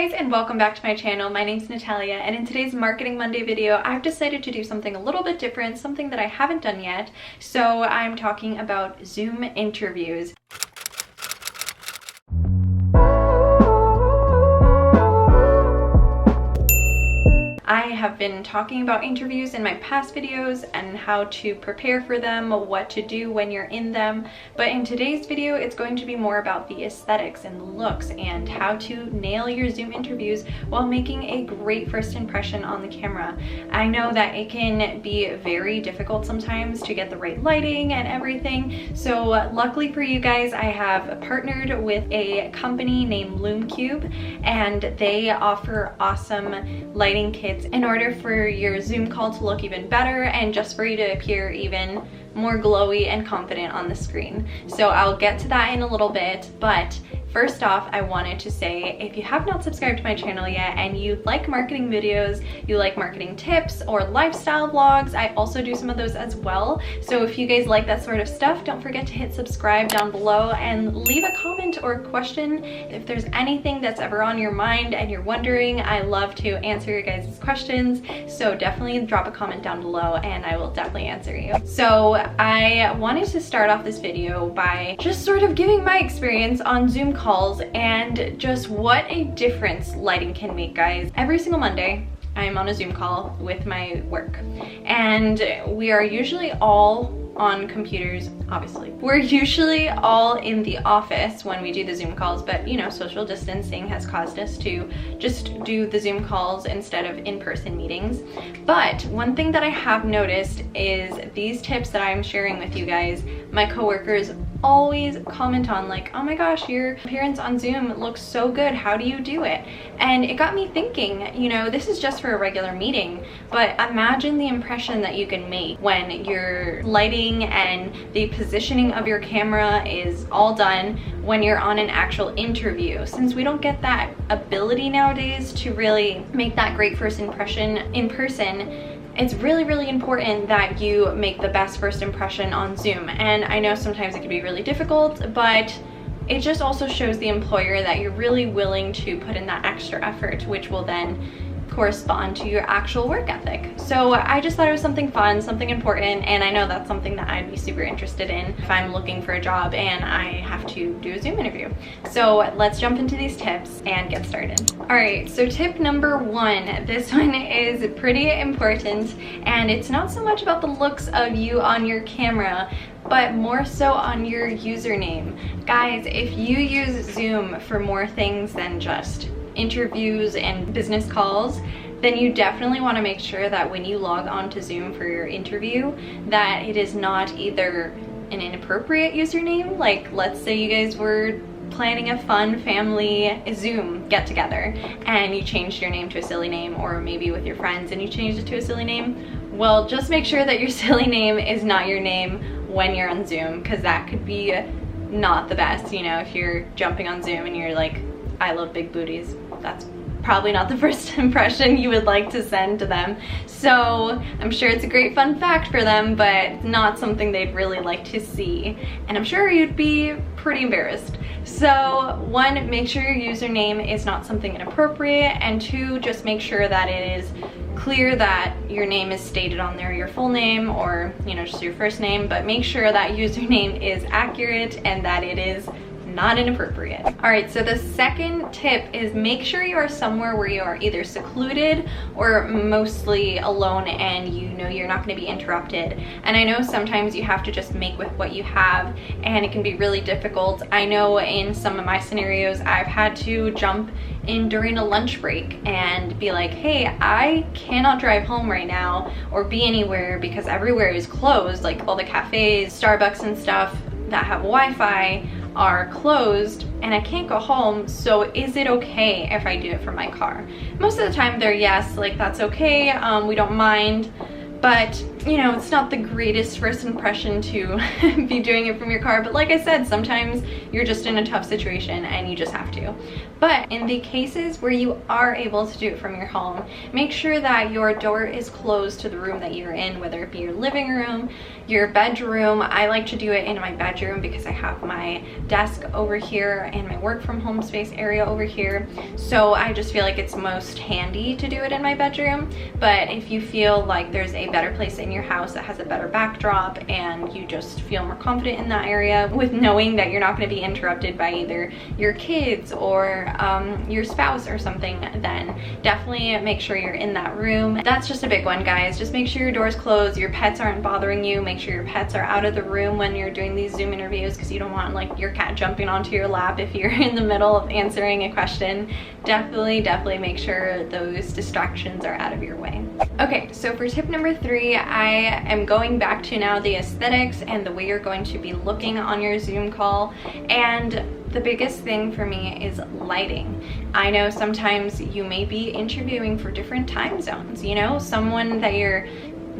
guys, and welcome back to my channel. My name's Natalia, and in today's Marketing Monday video, I've decided to do something a little bit different, something that I haven't done yet. So I'm talking about Zoom interviews. I have been talking about interviews in my past videos and how to prepare for them, what to do when you're in them, but in today's video it's going to be more about the aesthetics and the looks and how to nail your Zoom interviews while making a great first impression on the camera. I know that it can be very difficult sometimes to get the right lighting and everything, so luckily for you guys, I have partnered with a company named LoomCube, and they offer awesome lighting kits in order for your Zoom call to look even better and just for you to appear even more glowy and confident on the screen. So I'll get to that in a little bit, but first off, I wanted to say, if you have not subscribed to my channel yet and you like marketing videos, you like marketing tips or lifestyle vlogs, I also do some of those as well. So if you guys like that sort of stuff, don't forget to hit subscribe down below and leave a comment or question. If there's anything that's ever on your mind and you're wondering, I love to answer your guys' questions. So definitely drop a comment down below and I will definitely answer you. So I wanted to start off this video by just sort of giving my experience on Zoom calls and just what a difference lighting can make, guys. Every single Monday, I'm on a Zoom call with my work, and we are usually all on computers, obviously. We're usually all in the office when we do the Zoom calls, but you know, social distancing has caused us to just do the Zoom calls instead of in-person meetings. But one thing that I have noticed is these tips that I'm sharing with you guys, my coworkers always comment on, like, oh my gosh, your appearance on Zoom looks so good, how do you do it? And it got me thinking, you know, this is just for a regular meeting, but imagine the impression that you can make when your lighting and the positioning of your camera is all done when you're on an actual interview. Since we don't get that ability nowadays to really make that great first impression in person, it's really, really important that you make the best first impression on Zoom. And I know sometimes it can be really difficult, but it just also shows the employer that you're really willing to put in that extra effort, which will then correspond to your actual work ethic. So I just thought it was something fun, something important, and I know that's something that I'd be super interested in if I'm looking for a job and I have to do a Zoom interview. So let's jump into these tips and get started. All right, so tip number one, this one is pretty important, and it's not so much about the looks of you on your camera, but more so on your username. Guys, if you use Zoom for more things than just interviews and business calls, then you definitely want to make sure that when you log on to Zoom for your interview, that it is not either an inappropriate username. Like, let's say you guys were planning a fun family Zoom get together and you changed your name to a silly name, or maybe with your friends and you changed it to a silly name. Well, just make sure that your silly name is not your name when you're on Zoom, because that could be not the best. You know, if you're jumping on Zoom and you're like, I love big booties, that's probably not the first impression you would like to send to them. So I'm sure it's a great fun fact for them, but not something they'd really like to see. And I'm sure you'd be pretty embarrassed. So one, make sure your username is not something inappropriate, and two, just make sure that it is clear that your name is stated on there, your full name, or you know, just your first name, but make sure that username is accurate and that it is not inappropriate. All right, so the second tip is make sure you are somewhere where you are either secluded or mostly alone and you know you're not going to be interrupted. And I know sometimes you have to just make with what you have, and it can be really difficult. I know in some of my scenarios I've had to jump in during a lunch break and be like, hey, I cannot drive home right now or be anywhere because everywhere is closed. Like all the cafes, Starbucks and stuff that have Wi-Fi are closed and I can't go home, so is it okay if I do it from my car? Most of the time they're yes, like that's okay, we don't mind. But you know, it's not the greatest first impression to be doing it from your car, but like I said, sometimes you're just in a tough situation and you just have to. But in the cases where you are able to do it from your home, make sure that your door is closed to the room that you're in, whether it be your living room, your bedroom. I like to do it in my bedroom because I have my desk over here and my work from home space area over here. So I just feel like it's most handy to do it in my bedroom. But if you feel like there's a better place in your house that has a better backdrop and you just feel more confident in that area with knowing that you're not going to be interrupted by either your kids or your spouse or something, then definitely make sure you're in that room. That's just a big one, guys. Just make sure your door's closed, your pets aren't bothering you. Make sure your pets are out of the room when you're doing these Zoom interviews, because you don't want like your cat jumping onto your lap if you're in the middle of answering a question. Definitely make sure those distractions are out of your way. Okay, so for tip number 3, I am going back to now the aesthetics and the way you're going to be looking on your Zoom call. And the biggest thing for me is lighting. I know sometimes you may be interviewing for different time zones, you know, someone that you're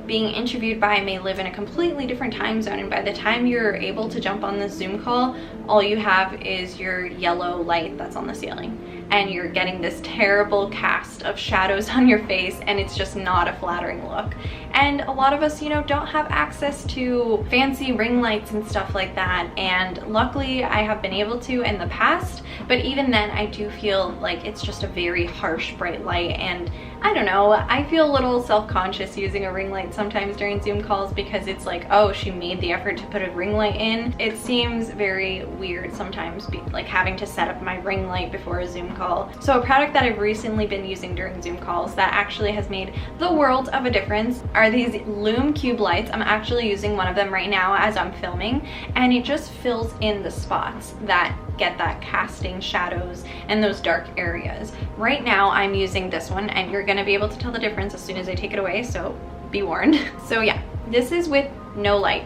being interviewed by may live in a completely different time zone, and by the time you're able to jump on the Zoom call, all you have is your yellow light that's on the ceiling, and you're getting this terrible cast of shadows on your face, and it's just not a flattering look. And a lot of us, you know, don't have access to fancy ring lights and stuff like that, and luckily I have been able to in the past, but even then I do feel like it's just a very harsh bright light, and I don't know, I feel a little self-conscious using a ring light sometimes during Zoom calls because it's like, oh, she made the effort to put a ring light in. It seems very weird sometimes, like having to set up my ring light before a Zoom call. So a product that I've recently been using during Zoom calls that actually has made the world of a difference are these Lume Cube lights. I'm actually using one of them right now as I'm filming, and it just fills in the spots that get that casting shadows and those dark areas. Right now I'm using this one, and you're gonna be able to tell the difference as soon as I take it away, so be warned. So yeah, this is with no light.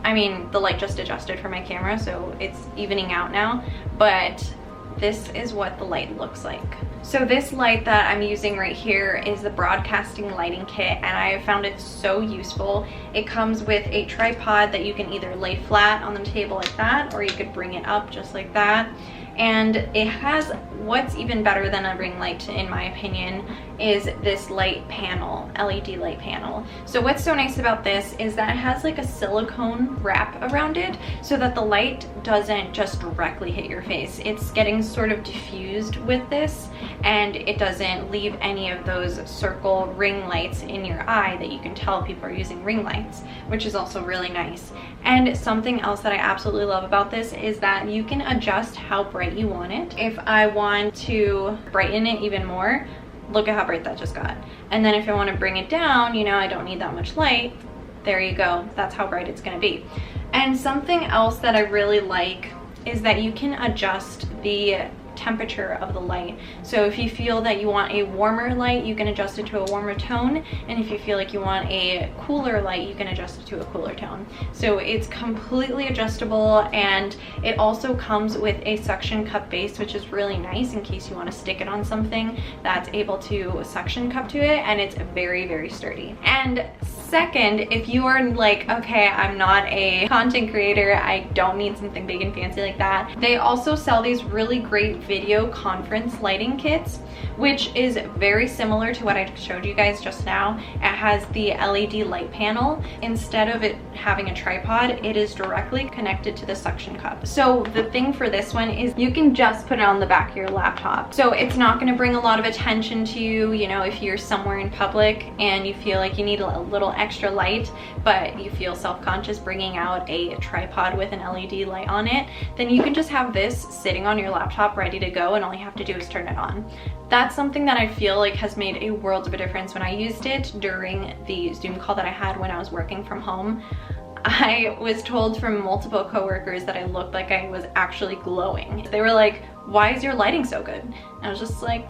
I mean, the light just adjusted for my camera, so it's evening out now, but this is what the light looks like. So this light that I'm using right here is the broadcasting lighting kit, and I have found it so useful. It comes with a tripod that you can either lay flat on the table like that, or you could bring it up just like that. And it has, what's even better than a ring light in my opinion, is this light panel, LED light panel. So what's so nice about this is that it has like a silicone wrap around it so that the light doesn't just directly hit your face. It's getting sort of diffused with this, and it doesn't leave any of those circle ring lights in your eye that you can tell people are using ring lights, which is also really nice. And something else that I absolutely love about this is that you can adjust how bright you want it. If I want to brighten it even more, look at how bright that just got. And then if I want to bring it down, you know, I don't need that much light, there you go, that's how bright it's going to be. And something else that I really like is that you can adjust the temperature of the light. So if you feel that you want a warmer light, you can adjust it to a warmer tone, and if you feel like you want a cooler light, you can adjust it to a cooler tone. So it's completely adjustable, and it also comes with a suction cup base, which is really nice in case you want to stick it on something that's able to suction cup to it, and it's very sturdy. And second, if you are like, okay, I'm not a content creator, I don't need something big and fancy like that, they also sell these really great video conference lighting kits, which is very similar to what I showed you guys just now. It has the LED light panel. Instead of it having a tripod, it is directly connected to the suction cup. So the thing for this one is you can just put it on the back of your laptop. So it's not going to bring a lot of attention to you, you know, if you're somewhere in public and you feel like you need a little extra light, but you feel self-conscious bringing out a tripod with an LED light on it, then you can just have this sitting on your laptop ready to go, and all you have to do is turn it on. That's something that I feel like has made a world of a difference when I used it during the Zoom call that I had when I was working from home. I was told from multiple coworkers that I looked like I was actually glowing. They were like, why is your lighting so good? And I was just like,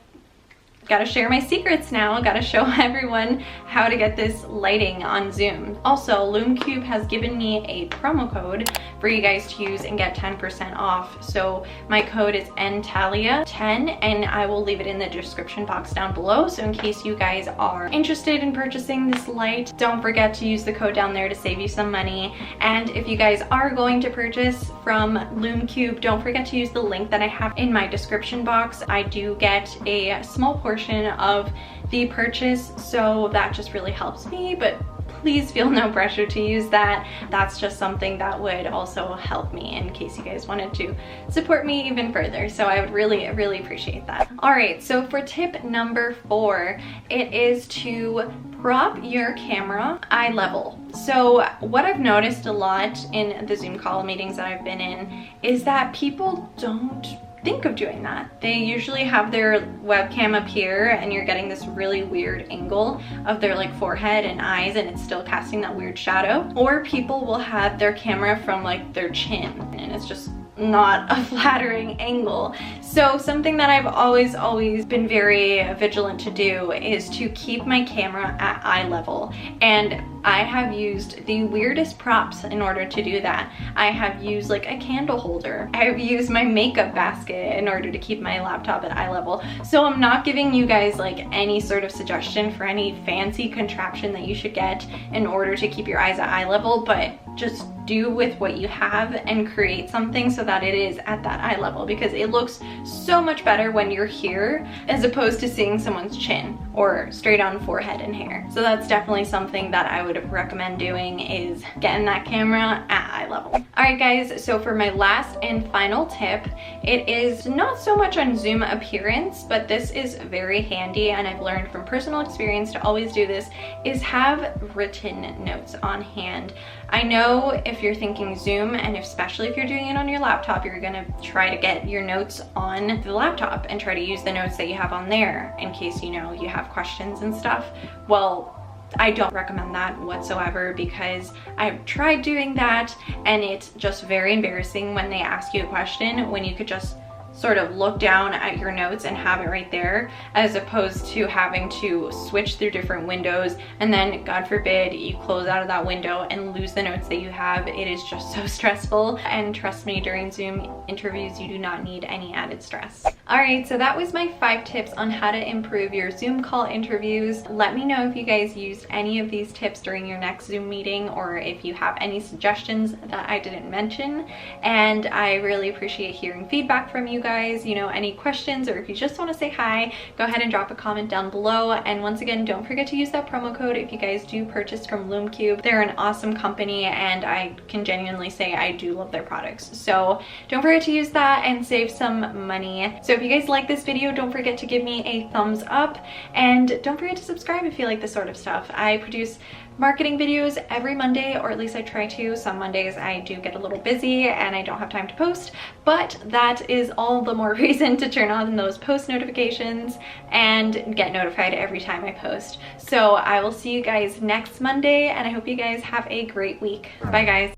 gotta share my secrets now, gotta show everyone how to get this lighting on Zoom. Also, LumeCube has given me a promo code for you guys to use and get 10% off. So my code is Natalia10, and I will leave it in the description box down below. So in case you guys are interested in purchasing this light, don't forget to use the code down there to save you some money. And if you guys are going to purchase from LumeCube, don't forget to use the link that I have in my description box. I do get a small portion of the purchase, so that just really helps me, but please feel no pressure to use that. That's just something that would also help me in case you guys wanted to support me even further. So I would really appreciate that. All right, so for tip number 4, it is to prop your camera eye level. So what I've noticed a lot in the Zoom call meetings that I've been in is that people don't think of doing that. They usually have their webcam up here and you're getting this really weird angle of their like forehead and eyes, and it's still casting that weird shadow. Or people will have their camera from like their chin and it's just not a flattering angle. So something that I've always been very vigilant to do is to keep my camera at eye level, and I have used the weirdest props in order to do that. I have used like a candle holder. I have used my makeup basket in order to keep my laptop at eye level. So I'm not giving you guys like any sort of suggestion for any fancy contraption that you should get in order to keep your eyes at eye level, but just do with what you have and create something so that it is at that eye level, because it looks so much better when you're here as opposed to seeing someone's chin or straight on forehead and hair. So that's definitely something that I would recommend doing, is getting that camera at eye level. All right guys, so for my last and final tip, it is not so much on Zoom appearance, but this is very handy and I've learned from personal experience to always do this, is have written notes on hand. I know if you're thinking Zoom, and especially if you're doing it on your laptop, you're gonna try to get your notes on the laptop and try to use the notes that you have on there in case you know you have questions and stuff. Well, I don't recommend that whatsoever, because I've tried doing that and it's just very embarrassing when they ask you a question when you could just sort of look down at your notes and have it right there, as opposed to having to switch through different windows and then God forbid you close out of that window and lose the notes that you have. It is just so stressful, and trust me, during Zoom interviews you do not need any added stress. All right, so that was my 5 tips on how to improve your Zoom call interviews. Let me know if you guys used any of these tips during your next Zoom meeting, or if you have any suggestions that I didn't mention. And I really appreciate hearing feedback from you guys. You know, any questions, or if you just want to say hi, go ahead and drop a comment down below. And once again, don't forget to use that promo code if you guys do purchase from LumeCube. They're an awesome company and I can genuinely say I do love their products. So don't forget to use that and save some money. So if you guys like this video, don't forget to give me a thumbs up, and don't forget to subscribe if you like this sort of stuff. I produce marketing videos every Monday, or at least I try to. Some Mondays I do get a little busy and I don't have time to post, but that is all the more reason to turn on those post notifications and get notified every time I post. So I will see you guys next Monday, and I hope you guys have a great week. Bye guys.